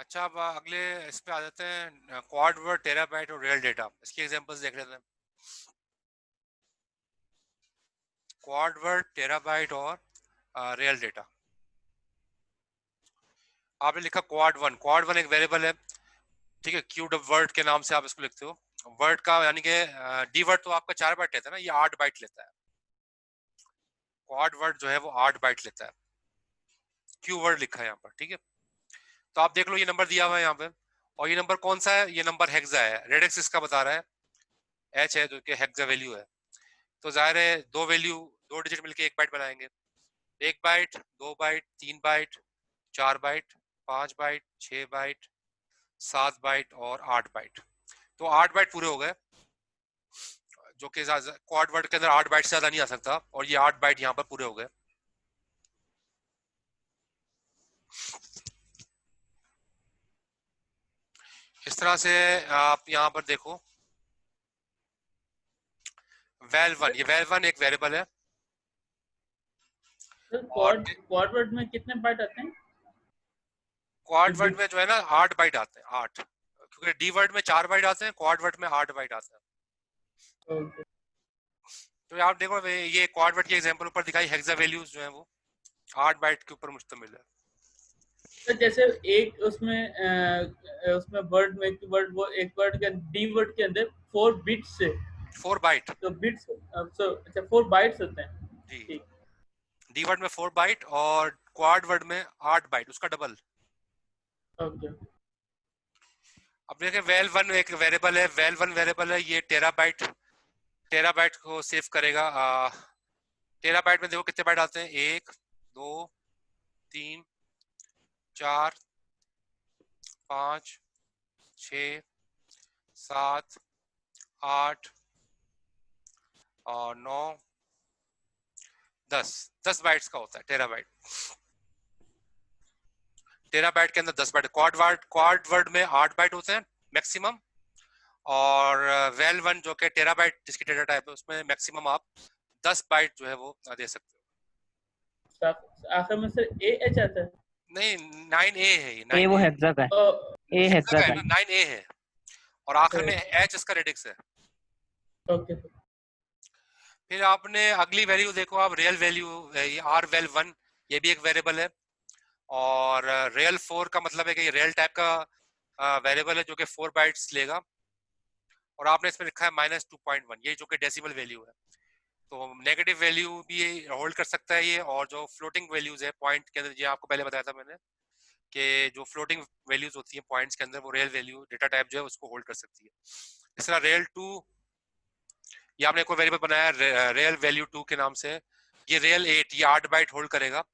अच्छा, अब अगले इस पे आ जाते हैं, क्वाड वर्ड, टेराबाइट और रियल डेटा। इसकी एग्जांपल्स देख लेते हैं। क्वाड वर्ड, टेराबाइट और रियल डेटा। आपने लिखा क्वाड वन एक वेरिएबल है, ठीक है, क्यूब वर्ड के नाम से आप इसको लिखते हो। वर्ड का यानी कि डी वर्ड तो आपका 4 बाइट लेता है ना, ये 8 बाइट लेता है। क्वाड वर्ड जो है वो 8 बाइट लेता है। क्यू वर्ड लिखा है यहाँ पर, ठीक है। तो आप देख लो, ये नंबर दिया हुआ है यहाँ पे, और ये नंबर कौन सा है? ये नंबर हेक्सा है। रेडिक्स इसका बता रहा है एच है, जो कि हेक्सा वैल्यू है। तो जाहिर है दो वैल्यू, दो डिजिट मिलके एक बाइट बनाएंगे। एक byte, 2 byte, 3 byte, 4 byte, 5 byte, 6 byte, 7 byte और 8 बाइट। तो 8 बाइट पूरे हो गए, जो कि क्वाड वर्ड के अंदर 8 बाइट से ज्यादा नहीं आ सकता, और ये 8 बाइट यहाँ पर पूरे हो गए। इस तरह से आप यहाँ पर देखो, वेल वन एक वेरिएबल है। सर और क्वाड वर्ड में कितने बाइट आते हैं? Quad word bit. में जो है ना 8 बाइट आते हैं, 8। क्योंकि डी वर्ड में 4 बाइट आते हैं, क्वाड वर्ड में 8 बाइट आते हैं। ओके। तो आप देखो, ये क्वाड वर्ड की एग्जांपल ऊपर दिखाई, हेक्सा वैल्यूज जो है वो 8 बाइट के ऊपर मुश्तमिल है। सर जैसे एक उसमें वर्ड में वर्ड, वो एक वर्ड के डी वर्ड के अंदर 4 बिट्स है। 4 बाइट। तो बिट्स, अच्छा 4 बाइट्स होते हैं। जी, ठीक। डी वर्ड में 4 बाइट और क्वाड वर्ड में 8 बाइट, उसका डबल। ओके। अब देखिए, वेल वन एक वेरिएबल है, ये टेराबाइट को सेव करेगा। टेराबाइट में देखो कितने बाइट आते हैं, 1, 2, 3, 4, 5, 6, 7, 8 और 9, 10 बाइट्स का होता है टेराबाइट। टेराबाइट के अंदर 10 बाइट। क्वाड वर्ड में 8 बाइट होते हैं मैक्सिमम, और वेल वन जो कि टेराबाइट जिसकी डेटा टाइप है, उसमें मैक्सिमम आप 10 बाइट जो है वो दे सकते आखिर में सर ए एच आता है। हो। नहीं, 9A है ये, ए 9A वो है। हेक्सा का है, ओ, ए हेक्सा हेक्सा का है का ना, है। 9A है। और आखिर में एच इसका रेडिक्स है। Okay sir. फिर आपने अगली वैल्यू देखो, आप real value, are val one, ये भी एक वेरिएबल है। और रियल 4 का मतलब है कि ये रियल टाइप का वेरिएबल है, जो कि 4 बाइट्स लेगा। और आपने इसमें लिखा है -2.1, ये जो कि डेसिमल वैल्यू है। तो नेगेटिव वैल्यू भी होल्ड कर सकता है ये, और जो फ्लोटिंग वैल्यूज है पॉइंट के अंदर, ये आपको पहले बताया था मैंने कि जो फ्लोटिंग वैल्यूज होती है पॉइंट्स के अंदर, वो रियल वैल्यू डेटा टाइप जो है उसको होल्ड कर सकती है। इस तरह रियल 2, ये आपने कोई वेरिएबल बनाया रियल वैल्यू 2 के नाम से, ये रियल 8, ये 8 बाइट होल्ड करेगा।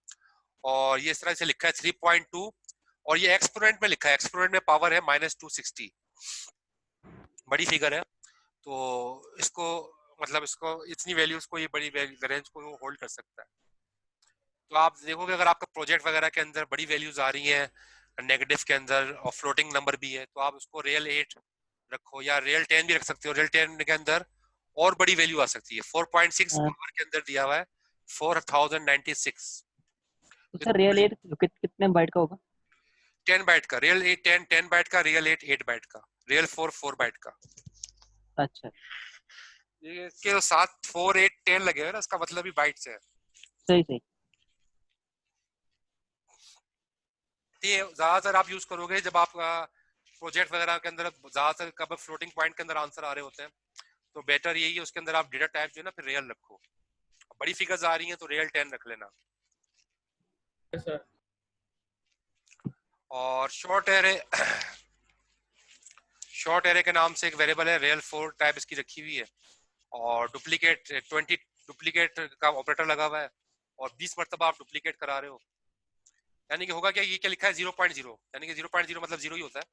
और ये इस तरह से लिखा है 3.2, और ये एक्सपोनेंट में लिखा है, एक्सपोनेंट में पावर है -260, बड़ी फिगर है। तो इसको मतलब इसको इतनी वैल्यूज को, ये बड़ी रेंज को होल्ड कर सकता है। तो आप देखोगे, अगर आपका प्रोजेक्ट वगैरह के अंदर बड़ी वैल्यूज आ रही हैं नेगेटिव के अंदर, और फ्लोटिंग नंबर भी है, तो आप उसको रियल 8 रखो, या रियल 10 भी रख सकते हो। रियल 10 के अंदर और बड़ी वैल्यू आ सकती है, 4.6 हाँ, पावर के अंदर दिया हुआ है 4096। तो ये सर तो रियल बड़ी, 8 कितने बाइट का होगा? 10 बाइट का रियल 8, 10 बाइट का रियल 8, 8 बाइट का रियल 4 बाइट का। अच्छा, ये इसके साथ 4, 8, 10 लगे हुए ना, इसका मतलब ही बाइट्स है। सही सही। ये ज्यादातर आप यूज करोगे जब आप प्रोजेक्ट वगैरह के अंदर, ज्यादातर कब फ्लोटिंग पॉइंट के अंदर आंसर आ रहे होते हैं, तो बेटर यही है उसके अंदर आप डेटा टाइप जो है ना फिर रियल रखो। बड़ी फिगर्स आ रही हैं तो रियल 10 रख लेना। सर और शॉर्ट एरे के नाम से एक वेरिएबल है, रियल 4 टाइप इसकी रखी हुई है। और डुप्लीकेट 20 डुप्लीकेट का ऑपरेटर लगा हुआ है, और 20 मरतबा आप डुप्लीकेट करा रहे हो। यानी कि होगा क्या, ये क्या लिखा है 0.0, यानी कि 0.0 मतलब जीरो ही होता है।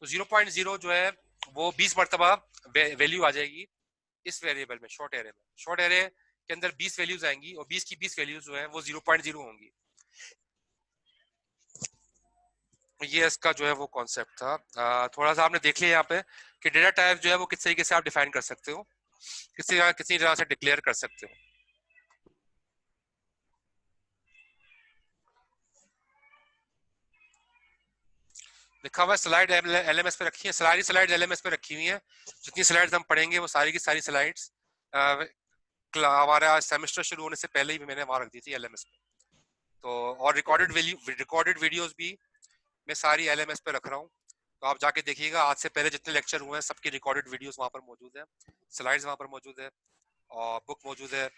तो 0.0 जो है वो 20 मरतबा वैल्यू आ जाएगी इस वेरिएबल में, शॉर्ट एरे में। शॉर्ट एरे के अंदर 20 वैल्यूज आएंगी, और 20 की 20 वैल्यूज जो है वो 0.0 होंगी। ये इसका जो है वो कॉन्सेप्ट था। थोड़ा सा आपने देख लिया यहाँ पे कि डेटा टाइप जो है वो किस तरीके से आप डिफाइन कर सकते हो, किसी तरह से डिक्लेयर कर सकते हो। लिखा हुआ है स्लाइड एलएमएस पे रखी है, सारी स्लाइड्स एलएमएस पे रखी हुई हैं। जितनी स्लाइड्स हम पढ़ेंगे वो सारी की सारी स्लाइड्स हमारा सेमेस्टर शुरू होने से पहले ही मैंने वहां रख दी थी एलएमएस पे। तो और रिकॉर्डेड वीडियोस भी मैं सारी एलएमएस पे रख रहा हूँ। तो आप जाके देखिएगा, आज से पहले जितने लेक्चर हुए हैं सबकी रिकॉर्डेड वीडियोस वहां पर मौजूद है, स्लाइड्स वहां पर मौजूद है, और बुक मौजूद है।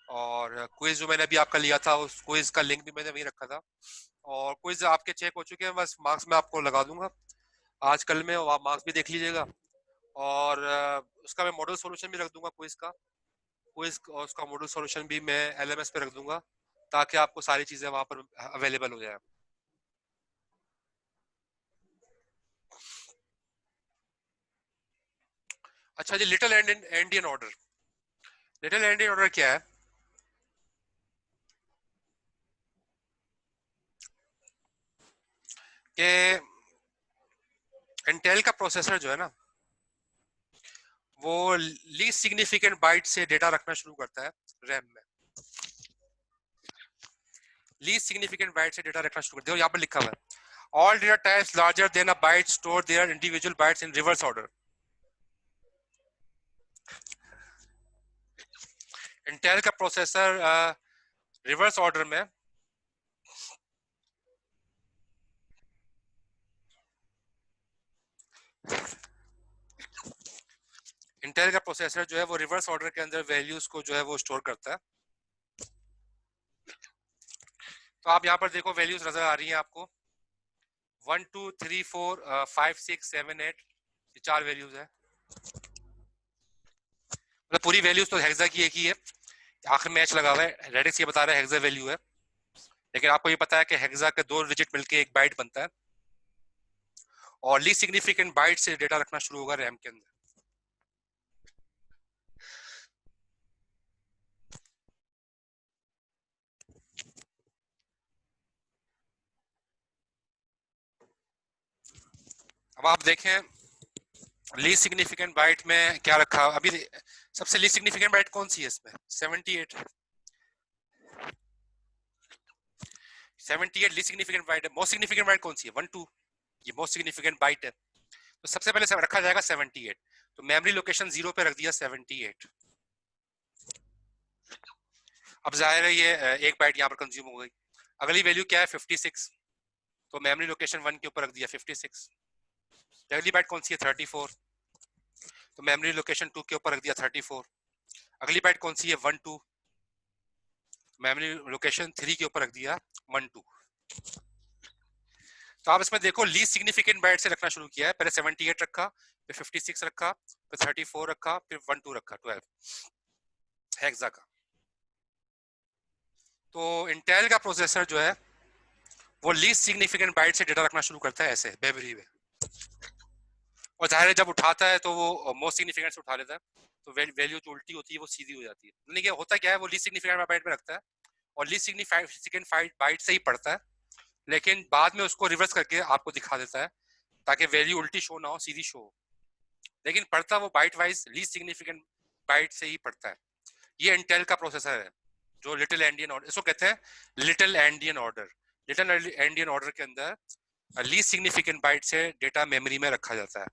और क्विज जो मैंने अभी आपका लिया था उस क्विज का लिंक भी मैंने वहीं रखा था। और क्विज आपके चेक हो चुके हैं, बस मार्क्स मैं आपको लगा दूंगा आज कल में, आप मार्क्स भी देख लीजिएगा। और उसका मैं मॉडल सॉल्यूशन भी रख दूंगा क्विज का, क्विज और उसका मॉडल सॉल्यूशन भी मैं एलएमएस पे रख दूंगा, ताकि आपको सारी चीजें वहां पर अवेलेबल हो जाए। अच्छा जी, little endian order. Little endian order क्या है? कि इंटेल का प्रोसेसर जो है ना, वो लीस्ट सिग्निफिकेंट बाइट से डेटा रखना शुरू करता है रैम में। लीस्ट सिग्निफिकेंट बाइट से डेटा रखना शुरू करता है। यहाँ पर लिखा हुआ है all data types larger than a byte store their individual bytes in reverse order. Intel का प्रोसेसर रिवर्स ऑर्डर में इंटेल का प्रोसेसर जो है वो रिवर्स ऑर्डर के अंदर वैल्यूज को जो है वो स्टोर करता है। तो आप यहाँ पर देखो वैल्यूज नजर आ रही हैं आपको, 1 2 3 4 5 6 7 8, ये 4 वैल्यूज है। मतलब पूरी वैल्यूज तो हेक्सा की एक ही है, आखिर में एच लगा हुआ है, रेडिक्स ये बता रहा है हेक्सा वैल्यू है, लेकिन आपको ये पता है कि हेक्सा के 2 डिजिट मिलके एक बाइट बनता है। और लीस्ट सिग्निफिकेंट बाइट से डेटा रखना शुरू होगा रैम के अंदर। अब आप देखें लीस्ट सिग्निफिकेंट बाइट में क्या रखा अभी। सबसे लीस्ट सिग्निफिकेंट बाइट कौन सी है इसमें? 78। 78 लीस्ट सिग्निफिकेंट बाइट है। मोस्ट सिग्निफिकेंट बाइट कौन सी है? 1 2, ये मोस्ट सिग्निफिकेंट बाइट है। तो सबसे पहले सब रखा जाएगा 78। तो मेमोरी लोकेशन 0 पे रख दिया 78। अब जाहिर है ये एक बाइट यहाँ पर कंज्यूम हो गई। अगली वैल्यू क्या है? 56। तो मेमोरी लोकेशन 1 के ऊपर रख दिया 56। अगली बाइट कौन सी है? 34। तो मेमोरी लोकेशन 2 के ऊपर रख दिया 34। अगली बाइट कौन सी है? 1 2। मेमोरी लोकेशन 3 के ऊपर रख दिया 1 2। तो आप इसमें देखो लीस्ट सिग्निफिकेंट बाइट से रखना शुरू किया है। पहले 78 रखा, फिर 56 रखा, फिर 34 रखा, फिर 1 2 रखा, 12 हेक्सा का। तो इंटेल का प्रोसेसर जो है वो लीस्ट सिग्निफिकेंट बाइट से डेटा रखना शुरू करता है ऐसे मेमोरी में। और जाहिर है जब उठाता है तो वो मोस्ट सिग्निफिकेंट से उठा लेता है, तो वैल्यू जो उल्टी होती है वो सीधी हो जाती है। यानी कि होता क्या है, वो लीस्ट सिग्निफिकेंट बाइट में रखता है और लीस्ट सिग्निफिकेंट बाइट से ही पढ़ता है, लेकिन बाद में उसको रिवर्स करके आपको दिखा देता है ताकि वैल्यू उल्टी शो ना हो, सीधी शो हो। लेकिन पढ़ता वो byte wise least significant byte से ही पढ़ता है। ये इंटेल का प्रोसेसर है जो लिटिल एंडियन ऑर्डर, इसको कहते हैं little endian order. Little endian order के अंदर लीस्ट सिग्निफिकेंट बाइट से डेटा मेमोरी में रखा जाता है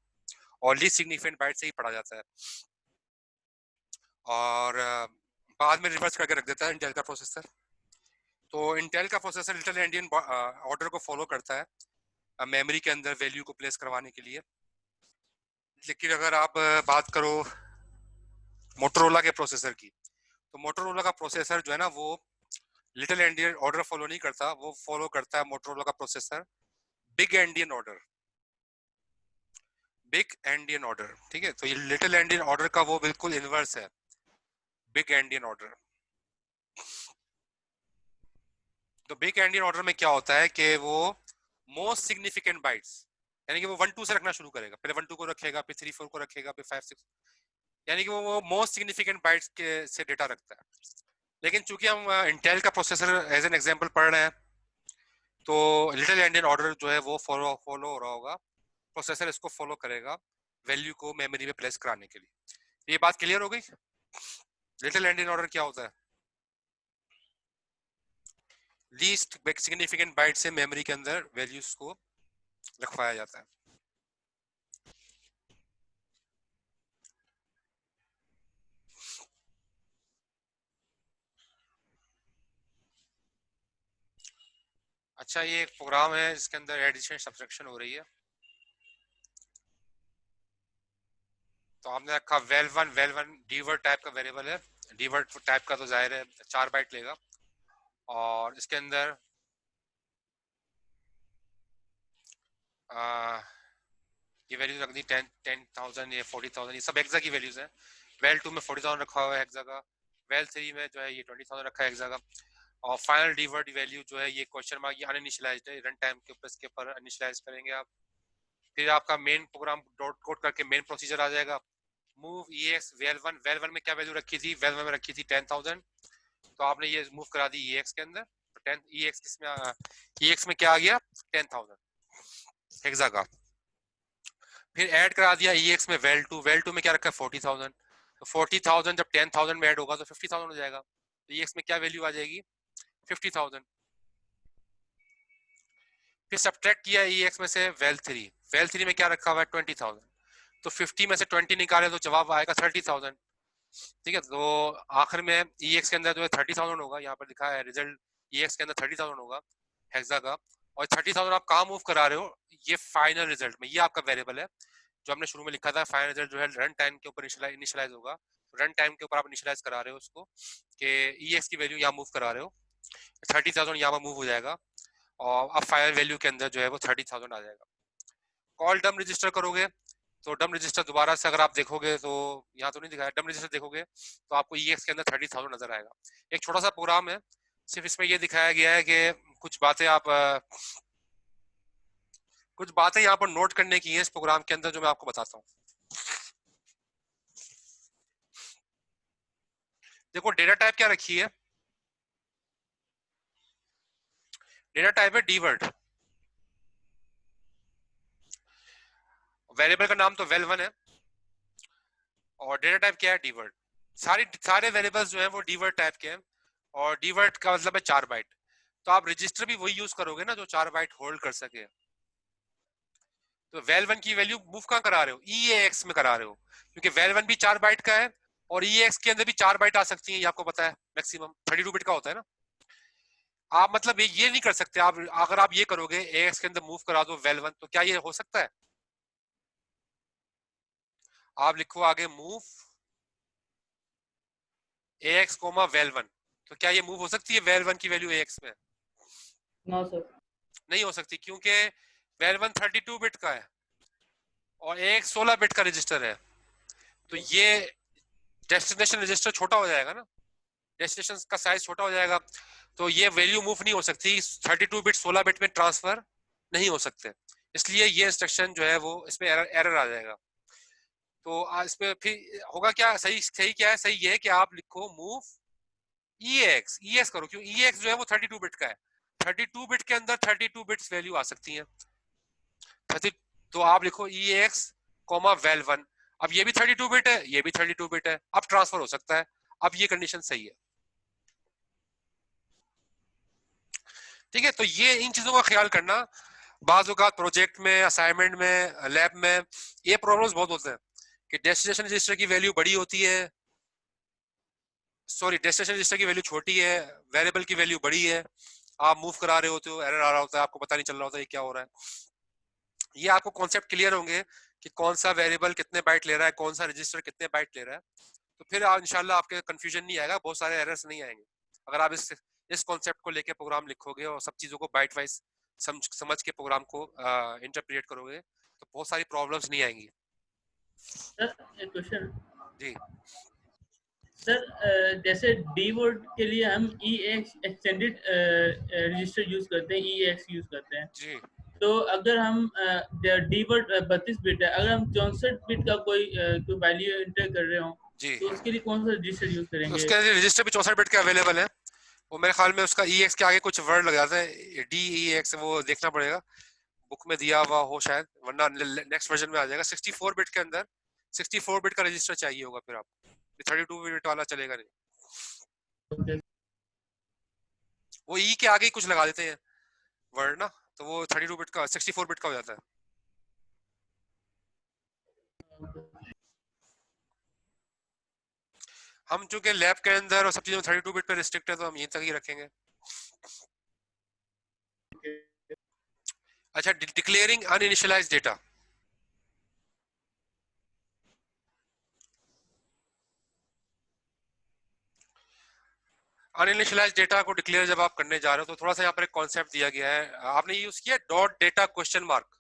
और लीस्ट सिग्निफिकेंट बाइट से ही पढ़ा जाता है, और बाद में रिवर्स करके रख देता है इंटेल का प्रोसेसर। तो इंटेल का प्रोसेसर लिटिल एंडियन ऑर्डर को फॉलो करता है मेमोरी के अंदर वैल्यू को प्लेस करवाने के लिए। लेकिन अगर आप बात करो मोटोरोला के प्रोसेसर की, तो मोटोरोला का प्रोसेसर जो है ना वो लिटिल एंडियन ऑर्डर फॉलो नहीं करता, वो फॉलो करता है मोटोरोला का processor big endian order. Big endian order, ठीक है। तो ये लिटिल एंडियन ऑर्डर का वो बिल्कुल इनवर्स है, बिग एंडियन ऑर्डर। तो बिग एंडियन ऑर्डर में क्या होता है कि वो मोस्ट सिग्निफिकेंट बाइट्स, यानी कि वो 1 2 से रखना शुरू करेगा। पहले 1 2 को रखेगा, फिर 3 4 को रखेगा, फिर 5 6, यानी कि वो मोस्ट सिग्निफिकेंट बाइट्स के से डेटा रखता है। लेकिन चूंकि हम इंटेल का प्रोसेसर एज एन एग्जांपल पढ़ रहे हैं, तो लिटिल एंडियन ऑर्डर जो है वो फॉलो फॉलो हो रहा होगा, प्रोसेसर इसको फॉलो करेगा वैल्यू को मेमोरी में प्लेस कराने के लिए। ये बात क्लियर हो गई? लिटिल एंडियन ऑर्डर क्या होता है? लीस्ट सिग्निफिकेंट बाइट से मेमोरी के अंदर वैल्यूज को रखवाया जाता है। अच्छा, ये एक प्रोग्राम है जिसके अंदर एडिशन सब्ट्रैक्शन हो रही है। तो आपने रखा वेल वन डीवर्ट टाइप का वेरिएबल है। डीवर्ट टाइप का तो जाहिर है 4 बाइट लेगा, और इसके अंदर ये वैल्यूज रख दी 10,000 या 40,000, ये सब हेक्सा की वैल्यूज हैं। वेल 2 में 40,000 रखा हुआ है हेक्सा का, वेल 3 में जो है ये 20,000 रखा है हेक्सा का, और फाइनल डीवर्ट वैल्यू जो है ये क्वेश्चन मार्क, ये अनइनिशियलाइज्ड है, रन टाइम के ऊपर इसके ऊपर इनिशियलाइज करेंगे आप। फिर आपका मेन प्रोग्राम डॉट कोड करके मेन प्रोसीजर आ जाएगा। मूव ई एक्स वेल वन में क्या वैल्यू रखी थी, वेल वन में रखी थी 10,000, तो आपने ये मूव करा दी ई एक्स के अंदर। तो 10 ई एक्स किसमें, ई एक्स में क्या आ गया 10,000 हेक्सा का। फिर ऐड करा दिया ई एक्स में वेल टू में क्या रखा है 40,000, तो 40,000 जब 10,000 में ऐड होगा तो 50,000 हो जाएगा। तो ई एक्स में क्या वैल्यू आ जाएगी 50,000। फिर सब्ट्रैक्ट किया ई एक्स में से वेल थ्री में क्या रखा हुआ है 20,000, तो 50 में से 20 निकाले तो जवाब आएगा 30,000। ठीक है, तो आखिर में ई एक्स के अंदर जो है 30,000 होगा, यहाँ पर लिखा है रिजल्ट ई एक्स के अंदर 30,000 होगा हेक्सा का। और 30,000 आप कहाँ मूव करा रहे हो, ये फाइनल रिजल्ट में, ये आपका वेरिएबल है जो हमने शुरू में लिखा था। फाइनल रिजल्ट जो है रन टाइम के ऊपर इनिशियलाइज होगा, रन टाइम के ऊपर आप इनिशियलाइज करा रहे हो उसको, कि ई एक्स की वैल्यू यहाँ मूव करा रहे हो, 30,000 यहाँ पर मूव हो जाएगा, और अब फाइनल वैल्यू के अंदर जो है वो 30,000 आ जाएगा। कॉल डम रजिस्टर करोगे तो डम रजिस्टर दोबारा से अगर आप देखोगे तो यहाँ तो नहीं दिखाया, डम रजिस्टर देखोगे तो आपको ई एक्स के अंदर 30,000 नजर आएगा। एक छोटा सा प्रोग्राम है, सिर्फ इसमें ये दिखाया गया है कि कुछ बातें यहाँ पर नोट करने की है इस प्रोग्राम के अंदर, जो मैं आपको बताता हूँ। देखो डेटा टाइप क्या रखी है, डेटा टाइप है डीवर्ट, वेरिएबल का नाम तो वेल वन है, और डेटा टाइप क्या है डीवर्ट। सारे वेरिएबल्स जो है वो डीवर्ट टाइप के हैं, और डीवर्ट का मतलब है 4 बाइट। तो आप रजिस्टर भी वही यूज करोगे ना जो 4 बाइट होल्ड कर सके। तो वेल वन की वैल्यू मूव कहाँ करा रहे हो, ई एक्स में करा रहे हो, क्योंकि वेल वन भी 4 बाइट का है, और ई एक्स के अंदर भी 4 बाइट आ सकती है, ये आपको पता है, मैक्सिमम 32 बिट का होता है ना। आप मतलब ये नहीं कर सकते, आप अगर आप ये करोगे ए एक्स के अंदर मूव करा दो वेल वन, तो क्या ये हो सकता है? आप लिखो आगे move A X comma val one, तो क्या ये मूव हो सकती है वेल वन की वैल्यू ए एक्स में? No sir. नहीं हो सकती, क्योंकि वेल वन 32 बिट का है और ए एक्स 16 बिट का रजिस्टर है, तो ये डेस्टिनेशन रजिस्टर छोटा हो जाएगा ना, डेस्टिनेशन का साइज छोटा हो जाएगा, तो ये वैल्यू मूव नहीं हो सकती, 32 बिट 16 बिट में ट्रांसफर नहीं हो सकते, इसलिए ये इंस्ट्रक्शन जो है वो इसमें एरर आ जाएगा। तो इसमें फिर होगा क्या, सही सही क्या है, सही ये है कि आप लिखो मूव ई एक्स करो, क्यों ई एक्स जो है वो 32 बिट का है, 32 बिट के अंदर 32 बिट्स वैल्यू आ सकती है 30, तो आप लिखो ई एक्स कॉमा वेल वन। अब ये भी 32 बिट है, ये भी 32 बिट है, अब ट्रांसफर हो सकता है, अब ये कंडीशन सही है। ठीक है, तो ये इन चीजों का ख्याल करना, बाज़ औक़ात प्रोजेक्ट में, असाइनमेंट में, लैब में ये प्रॉब्लम्स बहुत होते हैं कि डेस्टिनेशन रजिस्टर की वैल्यू बड़ी होती है, सॉरी डेस्टिनेशन रजिस्टर की वैल्यू छोटी है, वेरिएबल की वैल्यू बड़ी है, आप मूव करा रहे होते हो, एरर आ रहा होता है, आपको पता नहीं चल रहा होता है ये क्या हो रहा है। ये आपको कॉन्सेप्ट क्लियर होंगे कि कौन सा वेरिएबल कितने बाइट ले रहा है, कौन सा रजिस्टर कितने बाइट ले रहा है, तो फिर इंशाल्लाह आपके कंफ्यूजन नहीं आएगा, बहुत सारे एरर्स नहीं आएंगे अगर आप इस कॉन्सेप्ट को लेके प्रोग्राम लिखोगे और सब चीजों को बाइट वाइज समझ के प्रोग्राम को इंटरप्रेट करोगे, तो बहुत सारी प्रॉब्लम्स नहीं आएंगी। सर एक क्वेश्चन जी सर, जैसे डी वर्ड के लिए हम ई एक्स एक्सटेंडेड रजिस्टर यूज करते हैं, ई एक्स यूज करते हैं, जी तो अगर हम डी वर्ड 32 बिट है, अगर हम 64 बिट का कोई वैल्यू एंटर कर रहे हो, जी, तो उसके लिए कौन सा रजिस्टर यूज करेंगे? उसके लिए रजिस्टर भी 64 बिट का अवेलेबल है, वो मेरे ख्याल में उसका ई एक्स के आगे कुछ वर्ड लग जाता है, डी ई एक्स, वो देखना पड़ेगा, बुक में दिया हुआ हो शायद, वरना नेक्स्ट वर्जन में आ जाएगा। 64 बिट के अंदर 64 बिट का रजिस्टर चाहिए होगा, फिर आपको 32 बिट वाला चलेगा नहीं, वो ई के आगे ही कुछ लगा देते हैं वर्ड ना, तो वो 32 बिट का 64 बिट का हो जाता है। हम चूंकि लैब के अंदर और सब चीजों 32 बिट पे रिस्ट्रिक्ट है तो हम यहीं तक ही रखेंगे। अच्छा, डिक्लेयरिंग अनइनिशियलाइज्ड डेटा। अनइनिशियलाइज्ड डेटा को डिक्लेयर जब आप करने जा रहे हो तो थोड़ा सा यहाँ पर एक कॉन्सेप्ट दिया गया है, आपने यूज किया dot data question mark.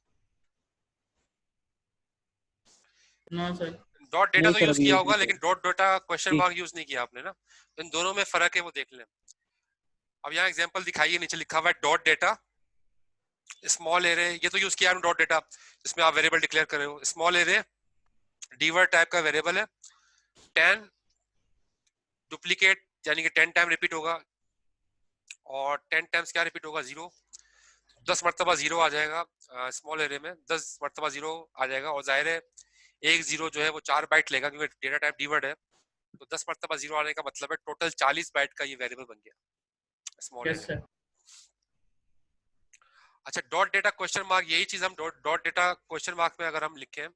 No sir. Dot data नहीं तो सर, यूज अभी किया यूज होगा नहीं किया। लेकिन डॉट डेटा क्वेश्चन जी मार्क यूज नहीं किया आपने ना, तो इन दोनों में फर्क है वो देख लें। अब यहाँ एग्जांपल दिखाइए, नीचे लिखा हुआ है डॉट डेटा स्मॉल एरे, ये तो यूज किया है डॉट डेटा जिसमें आप वेरिएबल डिक्लेयर कर रहे हो। स्मॉल एरे डीवर्ड टाइप का वेरिएबल है, 10 डुप्लीकेट यानी कि 10 टाइम रिपीट होगा, और 10 टाइम्स क्या रिपीट होगा, 0। 10 मरतबा 0 आ जाएगा स्मॉल एरे में, 10 मरतबा 0 आ जाएगा, और जाहिर है एक 0 जो है वो 4 बाइट लेगा क्योंकि डेटा टाइप डीवर्ड है, तो 10 मरतबा 0 आने का मतलब है टोटल 40 बाइट का ये वेरिएबल बन गया स्मॉल यस एरे। सर। अच्छा, डॉट डेटा क्वेश्चन मार्क, यही चीज हम डॉट डेटा क्वेश्चन मार्क में अगर हम लिखें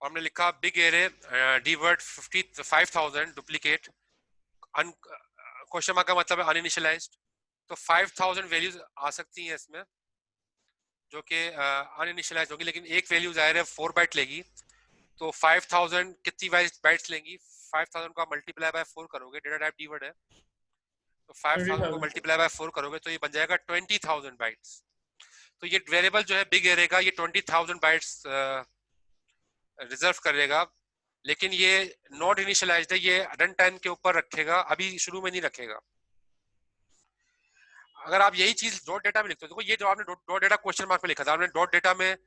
और हमने लिखा big array dword 5000 duplicate, question mark का मतलब है अनइनिशियलाइज्ड, तो 5000 वैल्यूज आ सकती हैं इसमें जो कि अनइनिशियलाइज होगी, लेकिन एक वैल्यू जाहिर है 4 बाइट लेगी, तो 5000 कितनी बाइट्स लेंगी, 5000 का मल्टीप्लाई बाय 4 करोगे, डेटा टाइप डीवर्ड है, तो 5000 को 20,000। मल्टीप्लाई बाय 4 करोगे तो ये बन जाएगा 20000 बाइट्स। तो ये वेरिएबल जो है बिग एरे का ये 20000 बाइट्स रिजर्व करेगा, लेकिन ये नॉट इनिशियलाइज्ड है, ये रन टाइम के ऊपर रखेगा, अभी शुरू में नहीं रखेगा। अगर आप यही चीज डॉट डेटा में लिखते हो, देखो ये जो आपने डॉट डेटा क्वेश्चन मार्क में लिखा था, आपने डॉट डेटा में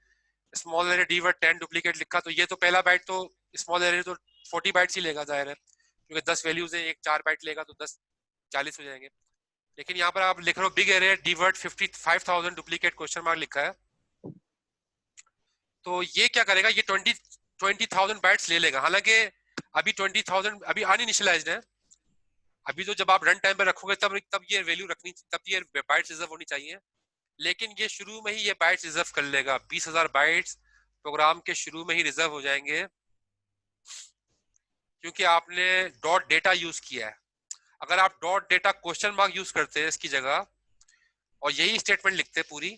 स्मॉल एरे डीवर्ड 10 डुप्लीकेट लिखा, तो ये तो पहला बाइट तो स्मॉल एरे तो 40 बाइट्स ही लेगा जाहिर है, क्योंकि 10 वैल्यूज है, एक 4 बाइट लेगा तो 10 40 हो जाएंगे। लेकिन यहाँ पर आप लिख रहे हो big array dword 55,000 duplicate question mark लिखा है, तो ये क्या करेगा, ये 20,000 बाइट्स ले लेगा, हालांकि अभी 20,000 अभी अनइनिशियलाइज्ड है, अभी तो जब आप रन टाइम पे रखोगे तब ये वैल्यू रखनी, तब ये बाइट्स रिजर्व होनी चाहिए, लेकिन ये शुरू में ही ये बाइट्स रिजर्व कर लेगा, 20,000 बाइट्स प्रोग्राम के शुरू में ही रिजर्व हो जाएंगे क्योंकि आपने डॉट डेटा यूज किया है। अगर आप dot data question mark use करते हैं इसकी जगह और यही स्टेटमेंट लिखते पूरी,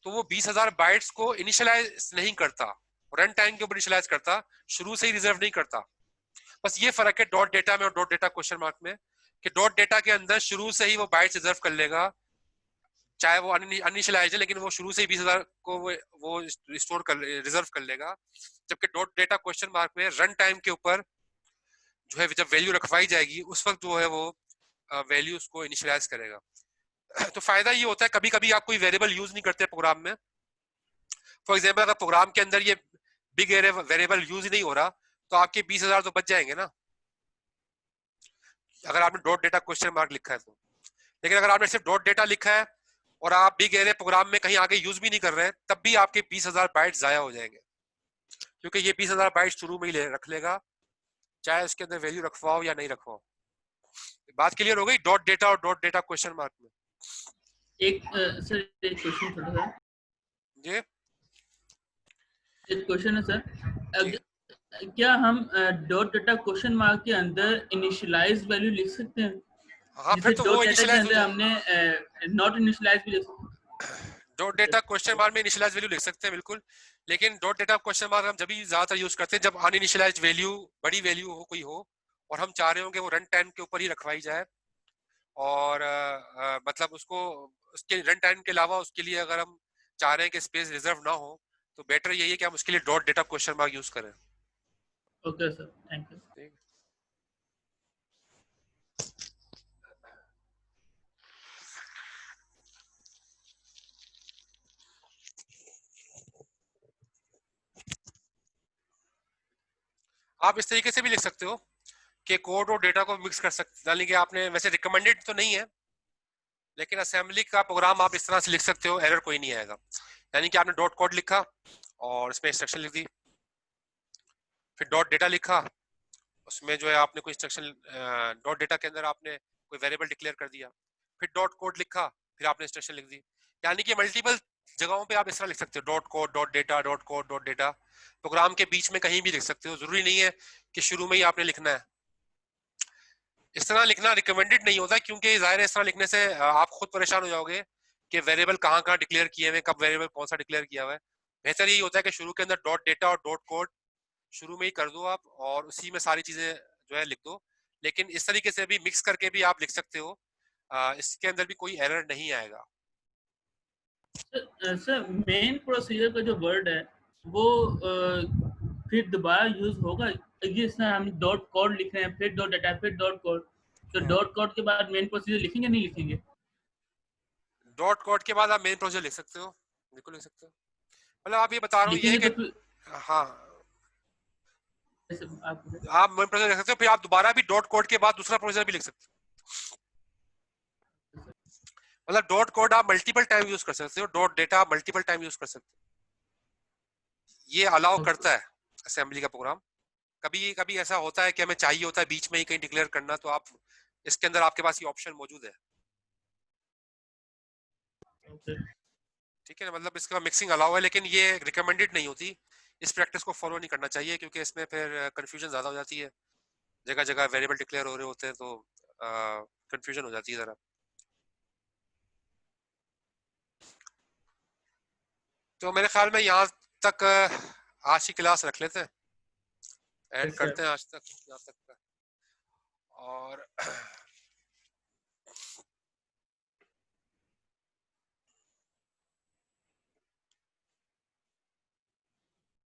तो वो 20,000 बाइट्स को इनिशियलाइज नहीं करता, रन टाइम के ऊपर इनिशियलाइज करता, शुरू से ही रिजर्व नहीं करता। बस ये फर्क है डॉट डेटा में और डॉट डेटा क्वेश्चन मार्क में, कि डॉट डेटा के अंदर शुरू से ही वो बाइट्स रिजर्व कर लेगा, चाहे वो अनइनिशियलाइज है, लेकिन वो शुरू से ही 20,000 को वो स्टोर कर रिजर्व कर लेगा। जबकि डॉट डेटा क्वेश्चन मार्क में रन टाइम के ऊपर जो है जब वैल्यू रखवाई जाएगी उस वक्त जो है वो वैल्यूज को इनिशियलाइज करेगा। तो फायदा ये होता है, कभी कभी आप कोई वेरिएबल यूज नहीं करते प्रोग्राम में, फॉर एग्जाम्पल अगर प्रोग्राम के अंदर ये बिग एरे वेरिएबल यूज ही नहीं हो रहा तो आपके 20,000 तो बच जाएंगे ना, अगर आपने डॉट डेटा क्वेश्चन मार्क लिखा है तो। लेकिन अगर आपने सिर्फ डॉट डेटा लिखा है और आप बिग एरे प्रोग्राम में कहीं आगे यूज भी नहीं कर रहे हैं, तब भी आपके 20,000 बाइट्स जाया हो जाएंगे, क्योंकि ये 20,000 बाइट्स शुरू में ही रख लेगा, चाहे उसके अंदर वैल्यू रखवाओ या नहीं रखवाओ। बात क्लियर हो गई डॉट डेटा और डॉट डेटा क्वेश्चन मार्क में। एक सर एक क्वेश्चन छोटा सा, जी एक क्वेश्चन है सर, जी क्या हम डॉट डेटा क्वेश्चन मार्क के अंदर इनिशियलाइज वैल्यू लिख सकते हैं? हाँ, फिर जैसे तो वो डॉट डेटा के इनिशियलाइज हो अंदर जाए। हमने नॉट इनिशियलाइज भी लिख सकते डॉट डेटा क्वेश्चन मार्क में इनिशियलाइज वैल्यू लिख सकते हैं बिल्कुल, लेकिन डॉट डेटा क्वेश्चन मार्क हम जब भी ज्यादातर यूज करते हैं जब अनइनिशियलाइज वैल्यू बड़ी वैल्यू हो कोई हो और हम चाह रहे हो कि वो रन टाइम के ऊपर ही रखवाई जाए, और मतलब उसको उसके रन टाइम के अलावा उसके लिए अगर हम चाह रहे हैं कि स्पेस रिजर्व ना हो, तो बेटर यही है कि हम उसके लिए dot data question mark use करें। Okay sir, thank you. ठीक। आप इस तरीके से भी लिख सकते हो कि कोड और डेटा को मिक्स कर सकते, यानी कि आपने वैसे रिकमेंडेड तो नहीं है, लेकिन असेंबली का प्रोग्राम आप इस तरह से लिख सकते हो, एरर कोई नहीं आएगा। यानी कि आपने डॉट कोड लिखा और इसमें इंस्ट्रक्शन लिख दी, फिर डॉट डेटा लिखा उसमें जो है आपने कोई इंस्ट्रक्शन डॉट डेटा के अंदर आपने कोई वेरिएबल डिक्लेयर कर दिया, फिर डॉट कोड लिखा, फिर आपने इंस्ट्रक्शन लिख दी। यानी कि मल्टीपल जगहों पे आप इस तरह लिख सकते हो, dot code dot data, dot code dot data. Program के बीच में कहीं भी लिख सकते हो, जरूरी नहीं है कि शुरू में ही आपने लिखना है। इस तरह लिखना रिकमेंडेड नहीं होता, क्योंकि जाहिर है इस तरह लिखने से आप खुद परेशान हो जाओगे कि वेरिएबल कहाँ कहाँ डिक्लेयर किए हुए, कब वेरिएबल कौन सा डिक्लेयर किया हुआ है। बेहतर यही होता है कि शुरू के अंदर डॉट डेटा और डॉट कोड शुरू में ही कर दो आप, और उसी में सारी चीजें जो है लिख दो। लेकिन इस तरीके से भी मिक्स करके भी आप लिख सकते हो, इसके अंदर भी कोई एरर नहीं आएगा। सर मेन प्रोसीजर का जो वर्ड है वो फिर दोबारा यूज होगा? जिस तरह हम डॉट कोड लिख रहे हैं, फिर डॉट डाटा, फिर डॉट कोड, तो डॉट कोड के बाद मेन प्रोसीजर लिखेंगे नहीं लिखेंगे? डॉट कोड के बाद आप मेन प्रोसीजर लिख सकते हो, बिल्कुल लिख सकते हो। मतलब आप ये बता रहा हूँ ये लिखेंगे कि तो फिर हाँ, आप आप मेन प्रोसीजर लिख सकते हो, फिर आप दोबारा भी डॉट कोड के बाद दूसरा प्रोसीजर भी लिख सकते हो। मतलब डॉट कोड आप मल्टीपल टाइम यूज कर सकते हो, डॉट डेटा आप मल्टीपल टाइम यूज कर सकते हो। ये अलाउ करता है असेंबली का प्रोग्राम। कभी कभी ऐसा होता है कि हमें चाहिए होता है बीच में ही कहीं डिक्लेयर करना, तो आप इसके अंदर आपके पास ये ऑप्शन मौजूद है। ठीक है ना, मतलब इसका मिक्सिंग अलाउ है, लेकिन ये रिकमेंडेड नहीं होती। इस प्रैक्टिस को फॉलो नहीं करना चाहिए, क्योंकि इसमें फिर कंफ्यूजन ज्यादा हो जाती है। जगह जगह वेरिएबल डिक्लेयर हो रहे होते हैं, तो कंफ्यूजन हो जाती है जरा। तो मेरे ख्याल में यहाँ तक आज की क्लास रख लेते हैं, एंड Yes, sir. करते हैं आज तक यहाँ तक का। और